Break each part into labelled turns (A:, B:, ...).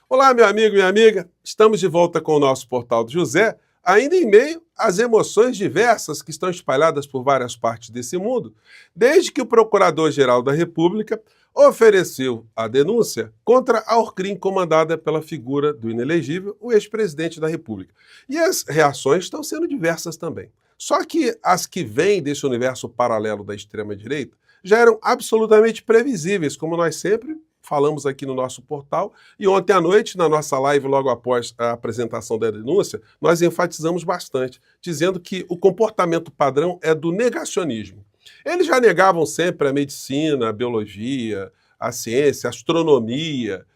A: Olá, meu amigo, minha amiga. Estamos de volta com o nosso Portal do José, ainda em meio às emoções diversas que estão espalhadas por várias partes desse mundo, desde que o Procurador-Geral da República ofereceu a denúncia contra a Orcrim comandada pela figura do inelegível, o ex-presidente da República. E as reações estão sendo diversas também. Só que as que vêm desse universo paralelo da extrema-direita já eram absolutamente previsíveis, como nós sempre falamos aqui no nosso portal, e ontem à noite, na nossa live, logo após a apresentação da denúncia, nós enfatizamos bastante, dizendo que o comportamento padrão é do negacionismo. Eles já negavam sempre a medicina, a biologia, a ciência, a astronomia,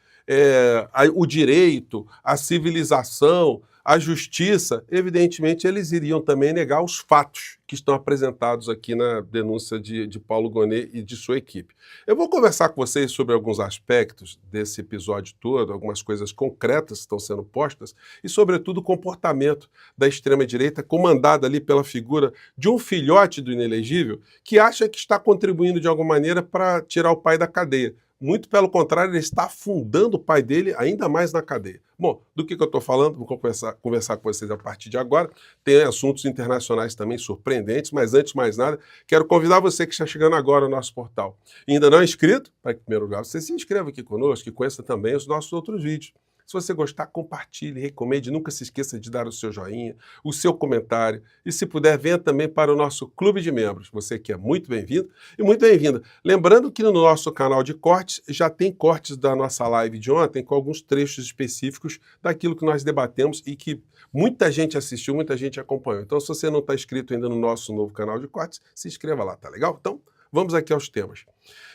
A: o direito, a civilização, a justiça. Evidentemente, eles iriam também negar os fatos que estão apresentados aqui na denúncia de Paulo Gonet e de sua equipe. Eu vou conversar com vocês sobre alguns aspectos desse episódio todo, algumas coisas concretas que estão sendo postas e, sobretudo, o comportamento da extrema-direita, comandada ali pela figura de um filhote do inelegível que acha que está contribuindo de alguma maneira para tirar o pai da cadeia. Muito pelo contrário, ele está afundando o pai dele ainda mais na cadeia. Bom, do que eu estou falando? Vou conversar com vocês a partir de agora. Tem assuntos internacionais também surpreendentes, mas antes de mais nada, quero convidar você que está chegando agora no nosso portal e ainda não é inscrito, para, em primeiro lugar, você se inscreva aqui conosco e conheça também os nossos outros vídeos. Se você gostar, compartilhe, recomende, nunca se esqueça de dar o seu joinha, o seu comentário e, se puder, venha também para o nosso clube de membros. Você que é muito bem-vindo e muito bem-vinda. Lembrando que no nosso canal de cortes já tem cortes da nossa live de ontem com alguns trechos específicos daquilo que nós debatemos e que muita gente assistiu, muita gente acompanhou. Então, se você não está inscrito ainda no nosso novo canal de cortes, se inscreva lá, tá legal? Então, vamos aqui aos temas.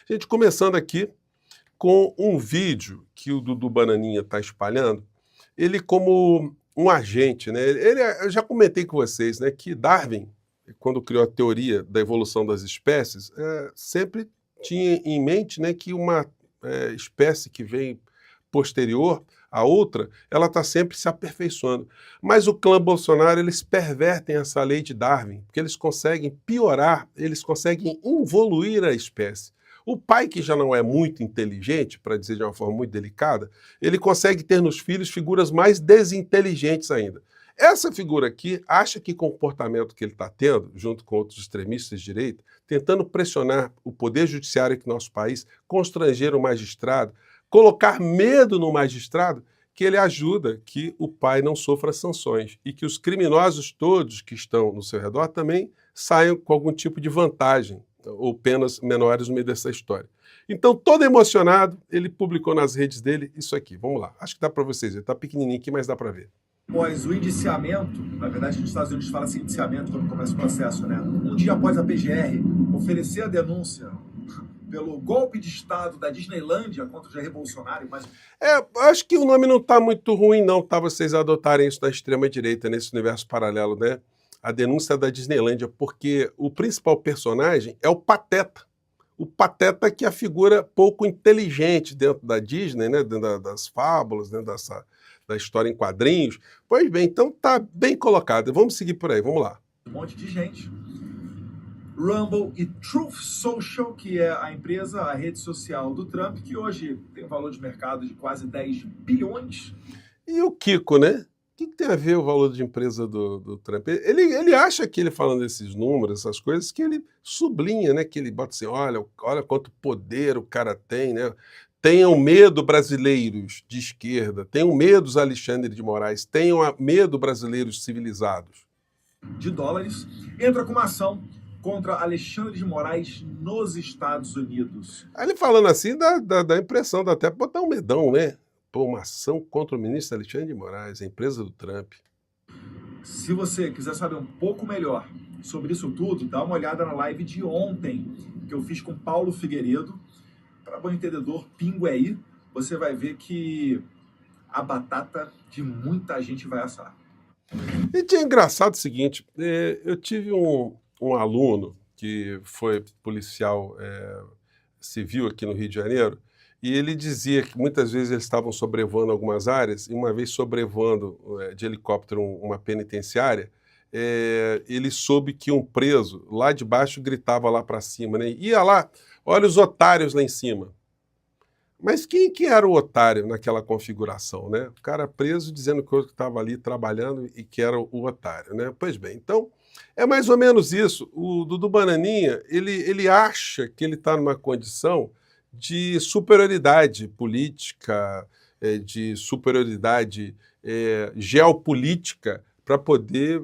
A: Gente, começando aqui com um vídeo que o Dudu Bananinha está espalhando, ele como um agente, né? Eu já comentei com vocês, né, que Darwin, quando criou a teoria da evolução das espécies, sempre tinha em mente, né, que uma espécie que vem posterior à outra, ela está sempre se aperfeiçoando. Mas o clã Bolsonaro, eles pervertem essa lei de Darwin, porque eles conseguem piorar, eles conseguem involuir a espécie. O pai, que já não é muito inteligente, para dizer de uma forma muito delicada, ele consegue ter nos filhos figuras mais desinteligentes ainda. Essa figura aqui acha que o comportamento que ele está tendo, junto com outros extremistas de direita, tentando pressionar o poder judiciário aqui no nosso país, constranger o magistrado, colocar medo no magistrado, que ele ajuda que o pai não sofra sanções e que os criminosos todos que estão no seu redor também saiam com algum tipo de vantagem ou penas menores no meio dessa história. Então, todo emocionado, ele publicou nas redes dele isso aqui. Vamos lá. Acho que dá para vocês ver. Está pequenininho aqui, mas dá para ver.
B: Após o indiciamento, na verdade nos Estados Unidos fala-se indiciamento quando começa o processo, né? Um dia após a PGR oferecer a denúncia pelo golpe de Estado da Disneylândia contra o Jair Bolsonaro, mas
A: Acho que o nome não está muito ruim, não, tá? Vocês adotarem isso da extrema-direita, nesse universo paralelo, né? A denúncia da Disneylândia, porque o principal personagem é o Pateta. O Pateta, que é a figura pouco inteligente dentro da Disney, né? Dentro das fábulas, dentro da história em quadrinhos. Pois bem, então tá bem colocado. Vamos seguir por aí, vamos lá.
B: um monte de gente. Rumble e Truth Social, que é a empresa, a rede social do Trump, que hoje tem um valor de mercado de quase 10 bilhões.
A: E o Kiko, né? O que tem a ver o valor de empresa do Trump? Ele acha que ele falando esses números, essas coisas, que ele sublinha, né? Que ele bota assim, olha quanto poder o cara tem, né? Tenham medo, brasileiros de esquerda, tenham medo, Alexandre de Moraes, tenham medo, brasileiros civilizados.
B: De dólares, entra com uma ação contra Alexandre de Moraes nos Estados Unidos.
A: Aí ele falando assim dá impressão, dá até botar um medão, né? Pô, uma ação contra o ministro Alexandre de Moraes, a empresa do Trump.
B: Se você quiser saber um pouco melhor sobre isso tudo, dá uma olhada na live de ontem, que eu fiz com Paulo Figueiredo. Para bom entendedor, pingo é aí, você vai ver que a batata de muita gente vai assar.
A: E tinha engraçado o seguinte, eu tive um aluno que foi policial civil aqui no Rio de Janeiro, e ele dizia que muitas vezes eles estavam sobrevoando algumas áreas, e uma vez sobrevoando de helicóptero uma penitenciária, ele soube que um preso lá de baixo gritava lá para cima, né? Ia lá, olha os otários lá em cima. Mas quem que era o otário naquela configuração, né? O cara preso dizendo que o outro estava ali trabalhando e que era o otário, né? Pois bem, então é mais ou menos isso. O Dudu Bananinha, ele acha que ele está numa condição de superioridade política, de superioridade geopolítica para poder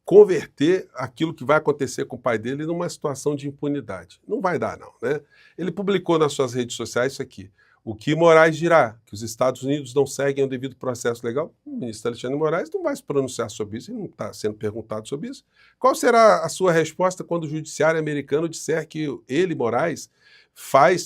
A: converter aquilo que vai acontecer com o pai dele numa situação de impunidade. Não vai dar, não, né? Ele publicou nas suas redes sociais isso aqui. O que Moraes dirá? Que os Estados Unidos não seguem o devido processo legal? O ministro Alexandre de Moraes não vai se pronunciar sobre isso, ele não está sendo perguntado sobre isso. Qual será a sua resposta quando o judiciário americano disser que ele, Moraes,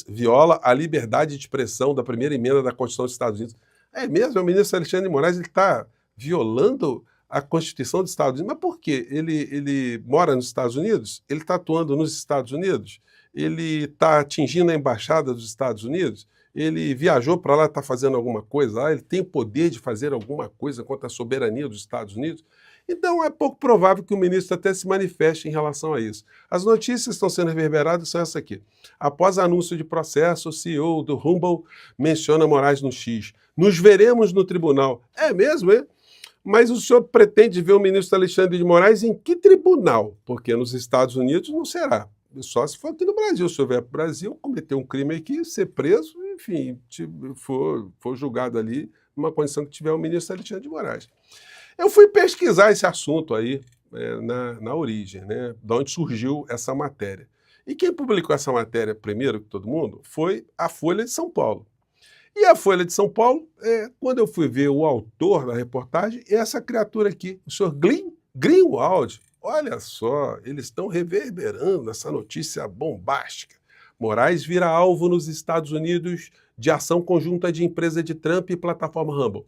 A: viola a liberdade de expressão da primeira emenda da Constituição dos Estados Unidos? É mesmo, o ministro Alexandre de Moraes está violando a Constituição dos Estados Unidos. Mas por quê? Ele mora nos Estados Unidos? Ele está atuando nos Estados Unidos? Ele está atingindo a embaixada dos Estados Unidos? Ele viajou para lá, está fazendo alguma coisa lá? Ele tem o poder de fazer alguma coisa contra a soberania dos Estados Unidos? Então é pouco provável que o ministro até se manifeste em relação a isso. As notícias que estão sendo reverberadas são essas aqui. Após anúncio de processo, o CEO do Rumble menciona Moraes no X. Nos veremos no tribunal. É mesmo, é? Mas o senhor pretende ver o ministro Alexandre de Moraes em que tribunal? Porque nos Estados Unidos não será. Só se for aqui no Brasil. Se eu vier para o Brasil, cometer um crime aqui, ser preso, enfim, for julgado ali numa condição que tiver o ministro Alexandre de Moraes. Eu fui pesquisar esse assunto aí na origem, né, de onde surgiu essa matéria. E quem publicou essa matéria primeiro que todo mundo foi a Folha de São Paulo. E a Folha de São Paulo, quando eu fui ver o autor da reportagem, é essa criatura aqui, o senhor Greenwald. Olha só, eles estão reverberando essa notícia bombástica. Moraes vira alvo nos Estados Unidos de ação conjunta de empresa de Trump e plataforma Rumble.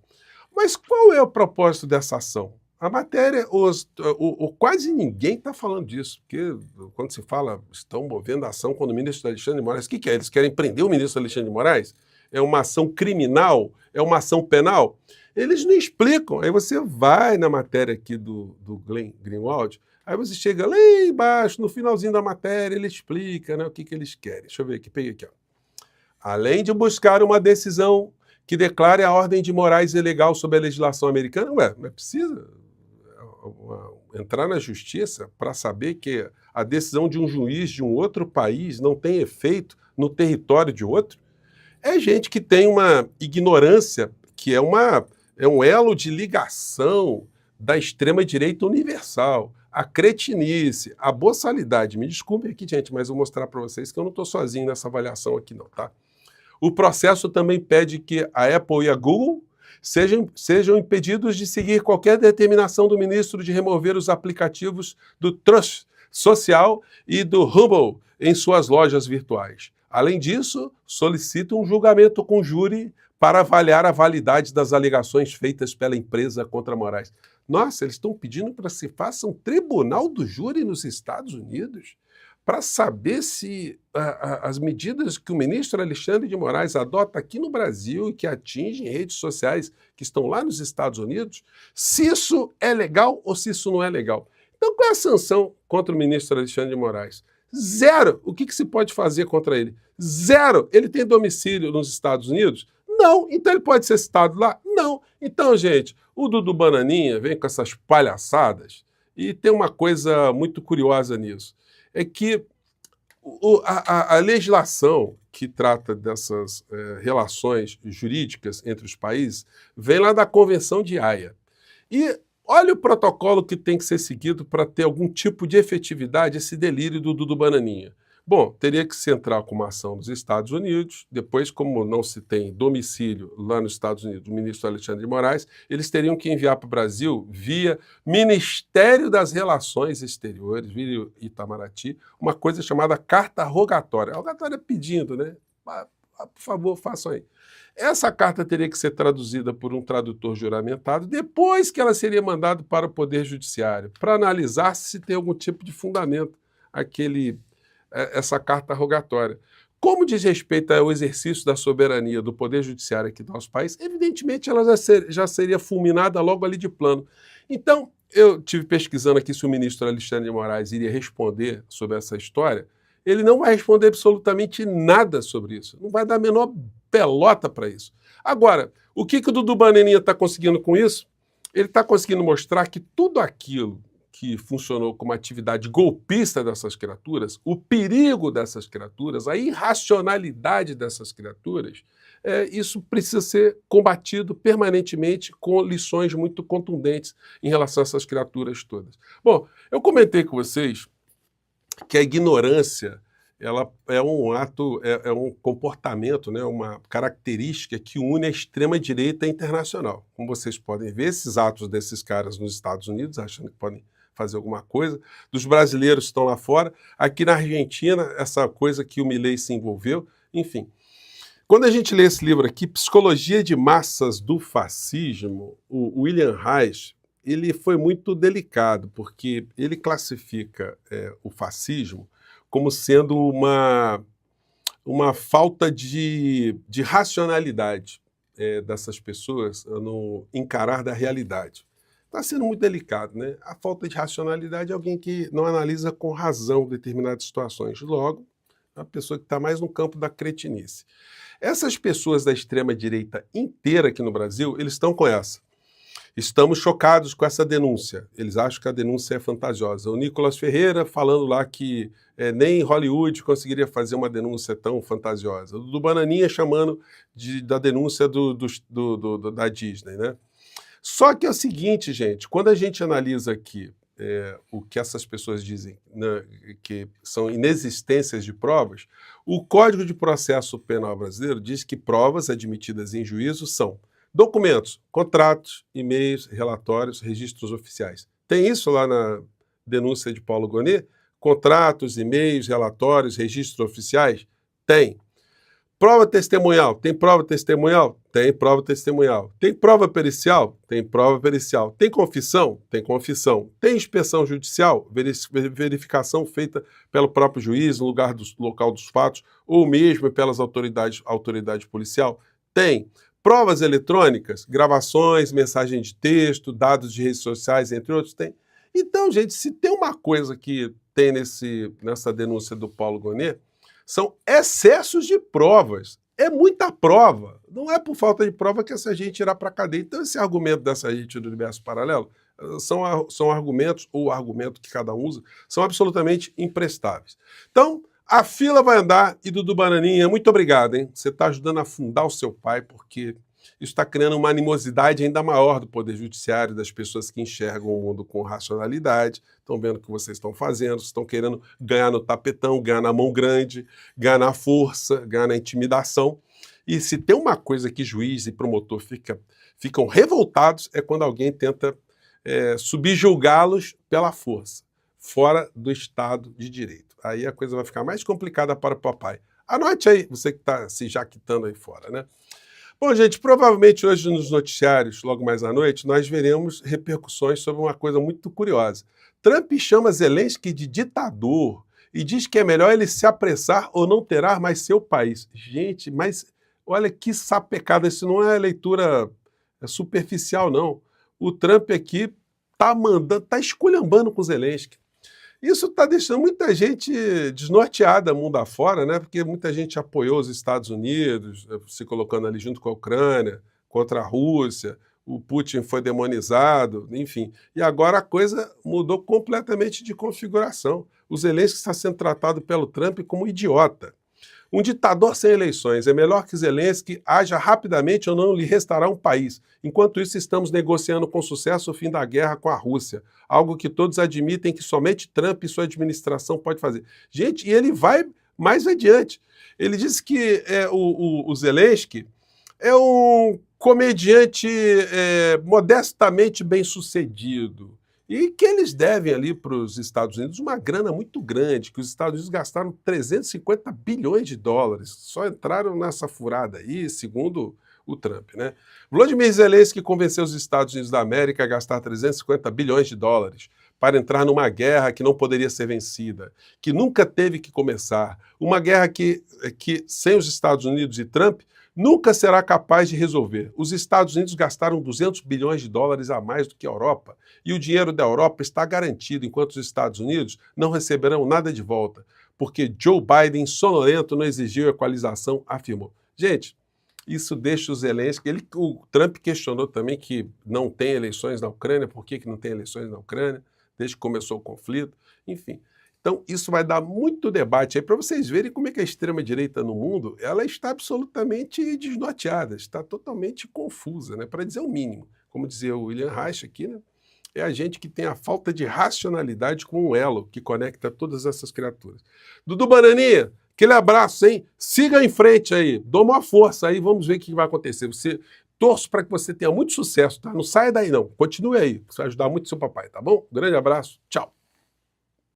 A: Mas qual é o propósito dessa ação? A matéria, quase ninguém está falando disso, porque quando se fala estão movendo a ação contra o ministro Alexandre de Moraes, o que é? Eles querem prender o ministro Alexandre de Moraes? É uma ação criminal? É uma ação penal? Eles não explicam. Aí você vai na matéria aqui do Greenwald, aí você chega lá embaixo, no finalzinho da matéria, ele explica, né, o que eles querem. Deixa eu ver aqui, peguei aqui. Ó. Além de buscar uma decisão que declare a ordem de Moraes ilegal sob a legislação americana, não é preciso entrar na justiça para saber que a decisão de um juiz de um outro país não tem efeito no território de outro? É gente que tem uma ignorância, que é um elo de ligação da extrema-direita universal, a cretinice, a boçalidade. Me desculpe aqui, gente, mas vou mostrar para vocês que eu não estou sozinho nessa avaliação aqui não, tá? O processo também pede que a Apple e a Google sejam impedidos de seguir qualquer determinação do ministro de remover os aplicativos do Trust Social e do Rumble em suas lojas virtuais. Além disso, solicita um julgamento com júri para avaliar a validade das alegações feitas pela empresa contra Moraes. Nossa, eles estão pedindo para se faça um tribunal do júri nos Estados Unidos para saber se as medidas que o ministro Alexandre de Moraes adota aqui no Brasil e que atingem redes sociais que estão lá nos Estados Unidos, se isso é legal ou se isso não é legal. Então, qual é a sanção contra o ministro Alexandre de Moraes? Zero. O que se pode fazer contra ele? Zero. Ele tem domicílio nos Estados Unidos? Não. Então ele pode ser citado lá? Não. Então, gente, o Dudu Bananinha vem com essas palhaçadas e tem uma coisa muito curiosa nisso. É que a legislação que trata dessas relações jurídicas entre os países vem lá da Convenção de Haia. E olha o protocolo que tem que ser seguido para ter algum tipo de efetividade esse delírio do Dudu Bananinha. Bom, teria que se entrar com uma ação nos Estados Unidos, depois, como não se tem domicílio lá nos Estados Unidos, o ministro Alexandre de Moraes, eles teriam que enviar para o Brasil, via Ministério das Relações Exteriores, via Itamaraty, uma coisa chamada carta rogatória. A rogatória pedindo, né? Por favor, façam aí. Essa carta teria que ser traduzida por um tradutor juramentado, depois que ela seria mandada para o Poder Judiciário, para analisar se tem algum tipo de fundamento essa carta rogatória. Como diz respeito ao exercício da soberania do Poder Judiciário aqui do nosso país, evidentemente ela já seria fulminada logo ali de plano. Então, eu tive pesquisando aqui se o ministro Alexandre de Moraes iria responder sobre essa história. Ele não vai responder absolutamente nada sobre isso. Não vai dar a menor pelota para isso. Agora, o que o Dudu Bananinha está conseguindo com isso? Ele está conseguindo mostrar que tudo aquilo que funcionou como atividade golpista dessas criaturas, o perigo dessas criaturas, a irracionalidade dessas criaturas, isso precisa ser combatido permanentemente com lições muito contundentes em relação a essas criaturas todas. Bom, eu comentei com vocês que a ignorância ela é um ato, é um comportamento, né, uma característica que une a extrema-direita internacional. Como vocês podem ver, esses atos desses caras nos Estados Unidos, achando que podem fazer alguma coisa, dos brasileiros que estão lá fora, aqui na Argentina, essa coisa que o Milei se envolveu, enfim. Quando a gente lê esse livro aqui, Psicologia de Massas do Fascismo, o William Reich, ele foi muito delicado, porque ele classifica o fascismo como sendo uma falta de racionalidade dessas pessoas no encarar da realidade. Está sendo muito delicado, né? A falta de racionalidade é alguém que não analisa com razão determinadas situações. Logo, é uma pessoa que está mais no campo da cretinice. Essas pessoas da extrema-direita inteira aqui no Brasil, eles estão com essa. Estamos chocados com essa denúncia. Eles acham que a denúncia é fantasiosa. O Nicolas Ferreira falando lá que nem Hollywood conseguiria fazer uma denúncia tão fantasiosa. O do Bananinha chamando da denúncia da Disney, né? Só que é o seguinte, gente, quando a gente analisa aqui o que essas pessoas dizem, né, que são inexistências de provas, o Código de Processo Penal brasileiro diz que provas admitidas em juízo são documentos, contratos, e-mails, relatórios, registros oficiais. Tem isso lá na denúncia de Paulo Gonet? Contratos, e-mails, relatórios, registros oficiais? Tem. Prova testemunhal. Tem prova testemunhal? Tem prova testemunhal. Tem prova pericial? Tem prova pericial. Tem confissão? Tem confissão. Tem inspeção judicial? Verificação feita pelo próprio juiz no local dos fatos ou mesmo pelas autoridade policial? Tem. Provas eletrônicas? Gravações, mensagem de texto, dados de redes sociais, entre outros? Tem. Então, gente, se tem uma coisa que tem nessa denúncia do Paulo Gonet, são excessos de provas. É muita prova. Não é por falta de prova que essa gente irá para a cadeia. Então, esse argumento dessa gente do universo paralelo são argumentos, ou o argumento que cada um usa, são absolutamente imprestáveis. Então, a fila vai andar e Dudu Bananinha, muito obrigado, hein? Você está ajudando a afundar o seu pai, porque isso está criando uma animosidade ainda maior do Poder Judiciário, das pessoas que enxergam o mundo com racionalidade, estão vendo o que vocês estão fazendo, estão querendo ganhar no tapetão, ganhar na mão grande, ganhar na força, ganhar na intimidação. E se tem uma coisa que juiz e promotor ficam revoltados é quando alguém tenta subjugá-los pela força, fora do Estado de Direito. Aí a coisa vai ficar mais complicada para o papai. Anote aí, você que está se jaquitando aí fora, né? Bom, gente, provavelmente hoje nos noticiários, logo mais à noite, nós veremos repercussões sobre uma coisa muito curiosa. Trump chama Zelensky de ditador e diz que é melhor ele se apressar ou não terá mais seu país. Gente, mas olha que sapecada, isso não é leitura superficial, não. O Trump aqui está esculhambando com Zelensky. Isso está deixando muita gente desnorteada mundo afora, né? Porque muita gente apoiou os Estados Unidos, se colocando ali junto com a Ucrânia, contra a Rússia, o Putin foi demonizado, enfim. E agora a coisa mudou completamente de configuração. O Zelensky está sendo tratado pelo Trump como um idiota. Um ditador sem eleições. É melhor que Zelensky haja rapidamente ou não lhe restará um país. Enquanto isso, estamos negociando com sucesso o fim da guerra com a Rússia. Algo que todos admitem que somente Trump e sua administração pode fazer. Gente, e ele vai mais adiante. Ele disse que o Zelensky é um comediante modestamente bem-sucedido. E que eles devem ali para os Estados Unidos uma grana muito grande, que os Estados Unidos gastaram 350 bilhões de dólares, só entraram nessa furada aí, segundo o Trump, né? Volodymyr Zelensky convenceu os Estados Unidos da América a gastar 350 bilhões de dólares para entrar numa guerra que não poderia ser vencida, que nunca teve que começar, uma guerra que sem os Estados Unidos e Trump, nunca será capaz de resolver. Os Estados Unidos gastaram 200 bilhões de dólares a mais do que a Europa, e o dinheiro da Europa está garantido, enquanto os Estados Unidos não receberão nada de volta, porque Joe Biden, sonolento, não exigiu equalização, afirmou. Gente, Isso deixa o Zelensky... O Trump questionou também que não tem eleições na Ucrânia, por que não tem eleições na Ucrânia, desde que começou o conflito, enfim. Então, isso vai dar muito debate aí para vocês verem como é que a extrema-direita no mundo ela está absolutamente desnorteada, está totalmente confusa, né? Para dizer o mínimo. Como dizia o William Reich aqui, né? É a gente que tem a falta de racionalidade com um elo que conecta todas essas criaturas. Dudu Bananinha, aquele abraço, hein? Siga em frente aí, dou uma força aí, vamos ver o que vai acontecer. Torço para que você tenha muito sucesso, tá? Não saia daí não, continue aí, isso vai ajudar muito seu papai, tá bom? Um grande abraço, tchau.